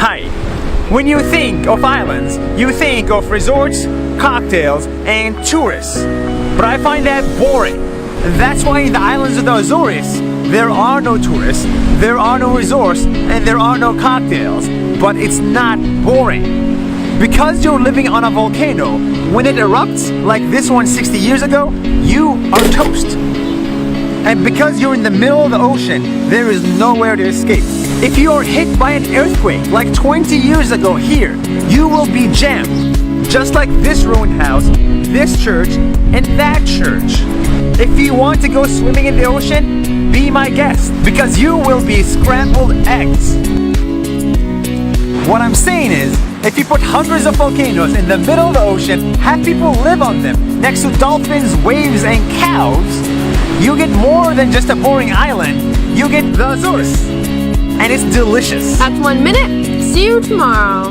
Hi. When you think of islands, you think of resorts, cocktails, and tourists. But I find that boring. That's why in the islands of the Azores, there are no tourists, there are no resorts, and there are no cocktails. But it's not boring. Because you're living on a volcano, when it erupts, like this one 60 years ago, you are toast. And because you're in the middle of the ocean, there is nowhere to escape. If you are hit by an earthquake like 20 years ago here, you will be jammed. Just like this ruined house, this church, and that church. If you want to go swimming in the ocean, be my guest, because you will be scrambled eggs. What I'm saying is, if you put hundreds of volcanoes in the middle of the ocean, have people live on them, next to dolphins, waves, and cows, you get more than just a boring island. You get the Azores. And it's delicious. That's 1 minute. See you tomorrow.